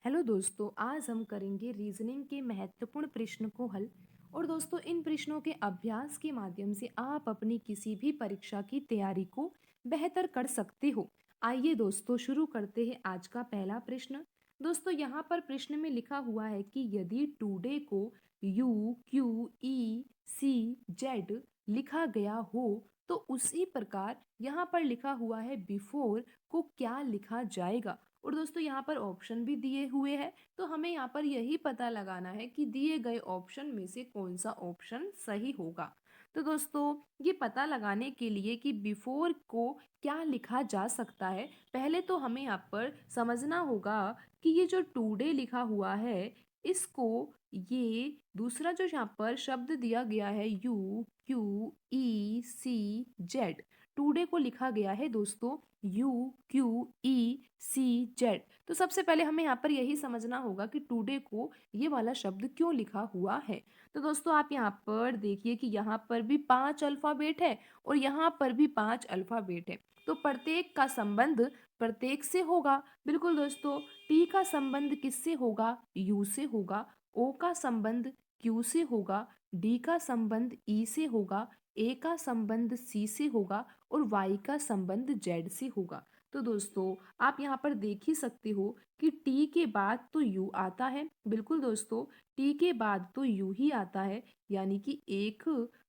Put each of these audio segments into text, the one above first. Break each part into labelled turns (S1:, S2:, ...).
S1: Hello दोस्तों, आज हम करेंगे रीजनिंग के महत्वपूर्ण प्रश्न को हल। और दोस्तों, इन प्रश्नों के अभ्यास के माध्यम से आप अपनी किसी भी परीक्षा की तैयारी को बेहतर कर सकते हो। आइए दोस्तों, शुरू करते हैं आज का पहला प्रश्न। दोस्तों, यहाँ पर प्रश्न में लिखा हुआ है कि यदि टुडे को U Q E C Z लिखा गया हो तो उसी प्रकार यहाँ पर लिखा हुआ है बिफोर को क्या लिखा जाएगा। और दोस्तों, यहाँ पर ऑप्शन भी दिए हुए हैं, तो हमें यहाँ पर यही पता लगाना है कि दिए गए ऑप्शन में से कौन सा ऑप्शन सही होगा। तो दोस्तों, ये पता लगाने के लिए कि बिफोर को क्या लिखा जा सकता है, पहले तो हमें यहाँ पर समझना होगा कि ये जो टुडे लिखा हुआ है, इसको ये दूसरा जो यहाँ पर शब्द दिया गया है U Q E C Z, today को लिखा गया है दोस्तों U Q E C Z. तो सबसे पहले हमें यहाँ पर यही समझना होगा कि टुडे को ये वाला शब्द क्यों लिखा हुआ है। तो दोस्तों, आप यहाँ पर देखिए कि यहाँ पर भी 5 अल्फाबेट है और यहाँ पर भी 5 अल्फाबेट है, तो प्रत्येक का संबंध प्रत्येक से होगा। बिल्कुल दोस्तों, टी का संबंध किससे होगा? यू से होगा। ओ का संबंध क्यू से होगा। डी का संबंध ई से होगा। ए का संबंध सी से होगा और वाई का संबंध जेड से होगा। तो दोस्तों, आप यहाँ पर देख ही सकते हो कि टी के बाद तो यू आता है। बिल्कुल दोस्तों, टी के बाद तो यू ही आता है, यानी कि एक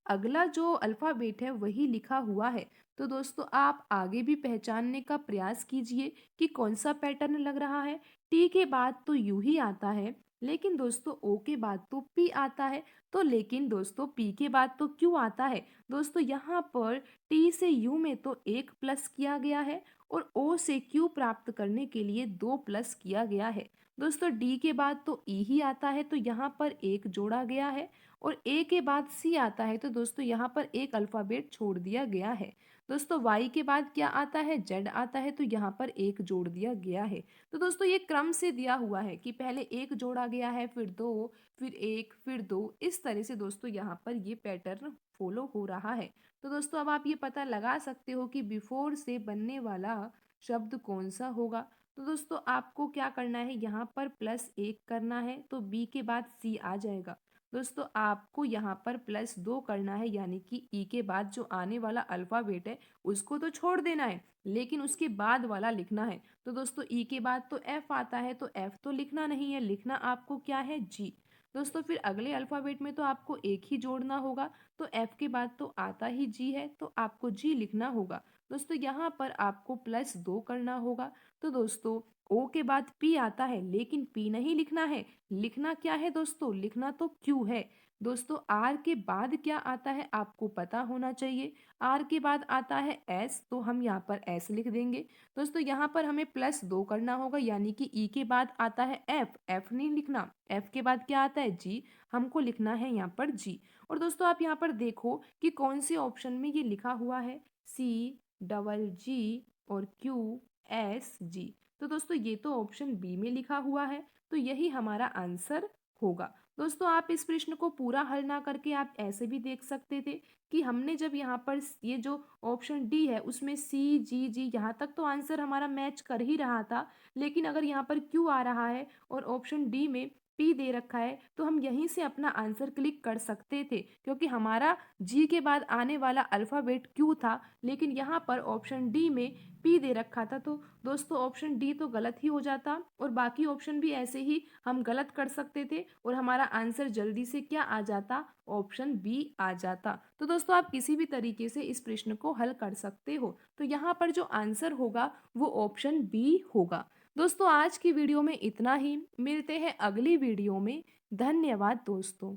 S1: अगला जो अल्फाबेट है वही लिखा हुआ है। तो दोस्तों, आप आगे भी पहचानने का प्रयास कीजिए कि कौन सा पैटर्न लग रहा है। टी के बाद तो यू ही आता है, लेकिन दोस्तों ओ के बाद तो पी आता है। तो लेकिन दोस्तों, पी के बाद तो क्यू आता है। दोस्तों, यहाँ पर टी से यू में तो 1 प्लस किया गया है और ओ से क्यू प्राप्त करने के लिए 2 प्लस किया गया है। दोस्तों, डी के बाद तो ई ही आता है, तो यहाँ पर 1 जोड़ा गया है। और ए के बाद सी आता है, तो दोस्तों यहाँ पर एक अल्फाबेट छोड़ दिया गया है। दोस्तों, वाई के बाद क्या आता है? जेड आता है, तो यहाँ पर 1 जोड़ दिया गया है। तो दोस्तों, ये क्रम से दिया हुआ है कि पहले 1 जोड़ा गया है, फिर 2, फिर 1, फिर 2। इस तरह से दोस्तों यहाँ पर ये पैटर्न फॉलो हो रहा है। तो दोस्तों, अब आप ये पता लगा सकते हो कि बिफोर से बनने वाला शब्द कौन सा होगा। तो दोस्तों, आपको क्या करना है, यहाँ पर +1 करना है, तो बी के बाद सी आ जाएगा। दोस्तों, आपको यहाँ पर +2 करना है, यानी कि ई के बाद जो आने वाला अल्फाबेट है उसको तो छोड़ देना है, लेकिन उसके बाद वाला लिखना है। तो दोस्तों, ई के बाद तो एफ आता है, तो एफ तो लिखना नहीं है, लिखना आपको क्या है? जी। दोस्तों, फिर अगले अल्फाबेट में तो आपको एक ही जोड़ना होगा, तो एफ के बाद तो आता ही जी है, तो आपको जी लिखना होगा। दोस्तों, यहाँ पर आपको +2 करना होगा। तो दोस्तों, ओ के बाद पी आता है, लेकिन पी नहीं लिखना है, लिखना क्या है दोस्तों? लिखना तो क्यू है। दोस्तों, आर के बाद क्या आता है आपको पता होना चाहिए। आर के बाद आता है एस, तो हम यहाँ पर एस लिख देंगे। दोस्तों, यहाँ पर हमें +2 करना होगा, यानी कि ई के बाद आता है एफ, एफ नहीं लिखना। एफ के बाद क्या आता है? जी, हमको लिखना है यहाँ पर जी। और दोस्तों, आप यहाँ पर देखो कि कौन से ऑप्शन में ये लिखा हुआ है, CGG और QSG। तो दोस्तों, ये तो ऑप्शन बी में लिखा हुआ है, तो यही हमारा आंसर होगा। दोस्तों, आप इस प्रश्न को पूरा हल ना करके आप ऐसे भी देख सकते थे कि हमने जब यहाँ पर ये जो ऑप्शन डी है उसमें CGG यहाँ तक तो आंसर हमारा मैच कर ही रहा था, लेकिन अगर यहाँ पर क्यू आ रहा है और ऑप्शन डी में पी दे रखा है, तो हम यहीं से अपना आंसर क्लिक कर सकते थे, क्योंकि हमारा जी के बाद आने वाला अल्फ़ाबेट क्यू था, लेकिन यहाँ पर ऑप्शन डी में पी दे रखा था। तो दोस्तों, ऑप्शन डी तो गलत ही हो जाता और बाकी ऑप्शन भी ऐसे ही हम गलत कर सकते थे और हमारा आंसर जल्दी से क्या आ जाता? ऑप्शन बी आ जाता। तो दोस्तों, आप किसी भी तरीके से इस प्रश्न को हल कर सकते हो। तो यहाँ पर जो आंसर होगा वो ऑप्शन बी होगा। दोस्तों, आज की वीडियो में इतना ही। मिलते हैं अगली वीडियो में। धन्यवाद दोस्तों।